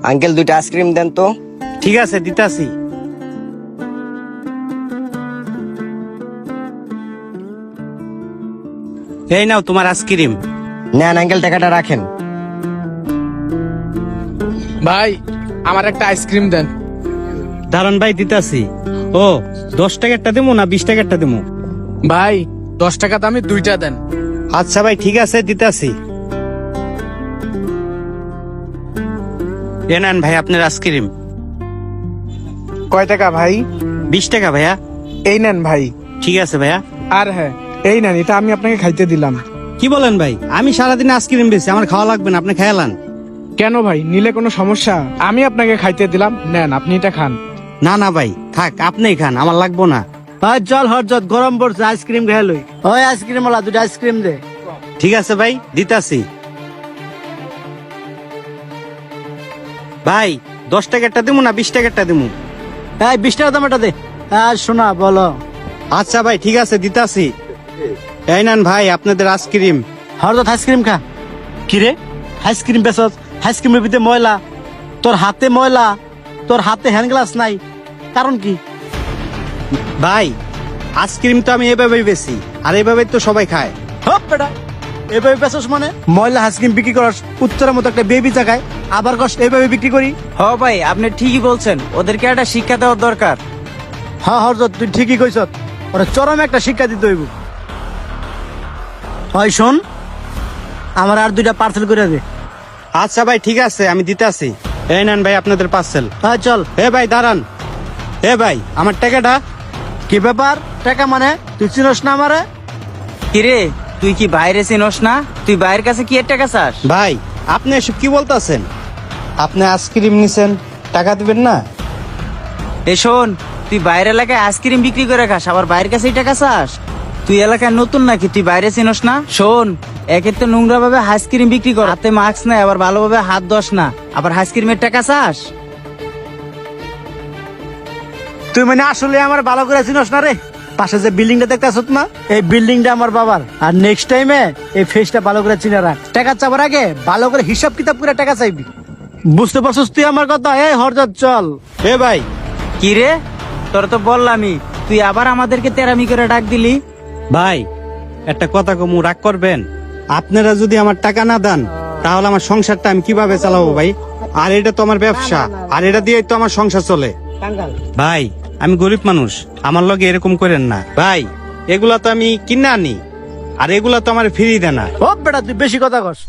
Uncle দুইটা ice cream দেন তো। ঠিক আছে, দিতাছি। এই নাও তোমার আইসক্রিম। নেন আঙ্কেল, টাকাটা রাখেন। ভাই আমার একটা আইসক্রিম দেন। দাঁড়ান ভাই, দিতাছি। ও 10 টাকারটা দেবো না 20 টাকারটা দেবো? ভাই 10 টাকা দামে দুইটা দেন। আচ্ছা ভাই, ঠিক আছে, দিতাছি। এ নেন ভাই আপনার আইসক্রিম। কয় টাকা ভাই? 20 টাকা ভাইয়া। এই নেন ভাই। ঠিক আছে ভাইয়া। আর হ্যাঁ, এই নেন, এটা আমি আপনাকে খাইতে দিলাম। কি বলেন ভাই? আমি সারাদিন আইসক্রিম বেশি, আমার খাওয়া লাগবে না, আপনি খেয়ালান। কেন ভাই, নিলে কোনো সমস্যা? আমি আপনাকে খাইতে দিলাম, নেন আপনি এটা খান। না না ভাই, থাক, আপনিই খান, আমার লাগবো না। চল হরজত, গরম পড়ছে, আইসক্রিম খেয়ে লই। ওই আইসক্রিম ওলা দুটো আইসক্রিম দে। ঠিক আছে ভাই, দিতাছি। ভাই 10 টাকারটা দেবো না 20 টাকারটা দেবো? এই 20 টাকা দাম এটা দে। হ্যাঁ শোনা বলো। আচ্ছা ভাই, ঠিক আছে, দিতাছি। এই নেন ভাই আপনাদের আইসক্রিম। হরজত আইসক্রিম খা। কি রে, আইসক্রিম বেচত? আইসক্রিমের ভিতরে ময়লা, তোর হাতে ময়লা, তোর হাতে হ্যান্ড গ্লাস নাই, কারণ কি? ভাই আইসক্রিম তো আমি এভাবেই বেশি, আর এভাবেই তো সবাই খায়। হপ বেটা, এভাবে বেচস মানে? ময়লা আইসক্রিম বিক্রি করাস উত্তরের মতো একটা বেবি জায়গায়, আবার কস এইভাবে বিক্রি করি? হ ভাই, আপনি ঠিকই বলছেন, ওদেরকে একটা শিক্ষা দেওয়ার দরকার। হ্যাঁ হরজত, তুই ঠিকই কইস, ওরা চরম একটা শিক্ষা দিতে হইব। হয় শোন, আমার আর দুইটা পার্সেল করে দে। আচ্ছা ভাই, ঠিক আছে, আমি দিতাছি। এই নেন ভাই আপনাদের পার্সেল। হ্যাঁ চল। এ ভাই দাঁড়ান। এ ভাই আমার টাকাটা। কি ব্যাপার, টাকা মানে? তুই চিনস না আমারে? কিরে, তুই কি বাইরে চিনস না? তুই বাইরের কাছে কি এর টাকা চাস? ভাই আপনি এসব কি বলতেছেন? আপনি আইসক্রিম নিছেন, টাকা দিবেন না? এ শোন, তুই বাইরের এলাকায় আইসক্রিম বিক্রি করে খাস, আবার বাইরের কাছেই টাকা চাস? তুই এলাকায় নতুন নাকি? তুই বাইরে চিনস না? শোন, একের তো নোংরা ভাবে আইসক্রিম বিক্রি কর, হাতে মাস্ক নাই, আবার ভালোভাবে হাত ধস না, আবার আইসক্রিমের টাকা চাস? তুই মানে আসলে আমার ভালো করে চিনস না রে। পাশে যে বিল্ডিংটা দেখতেছ না, এই বিল্ডিংটা আমার বাবার। আর নেক্সট টাইমে এই ফেসটা ভালো করে চিনে রাখ। টাকা চাবার আগে ভালো করে হিসাব কিতাব করে টাকা চাইবি, বুঝতে পারছিস তুই আমার কথা? এই হরজত চল। এ ভাই কি রে, তোর তো বললামই, তুই আবার আমাদেরকে তেরামি করে ডাক দিলি। ভাই একটা কথা কমু, রাগ করবেন? আপনারা যদি আমার টাকা না দেন তাহলে আমার সংসারটা আমি কিভাবে চালাবো ভাই? আর এটা তো আমার ব্যবসা, আর এটা দিয়েই তো আমার সংসার চলে। ভাই আমি গরিব মানুষ, আমার লগে এরকম করেন না ভাই। এগুলা তো আমি কিনে আনি, আর এগুলা তো আমার ফ্রি দেনা। ও বেটা, তুই বেশি কথা কস।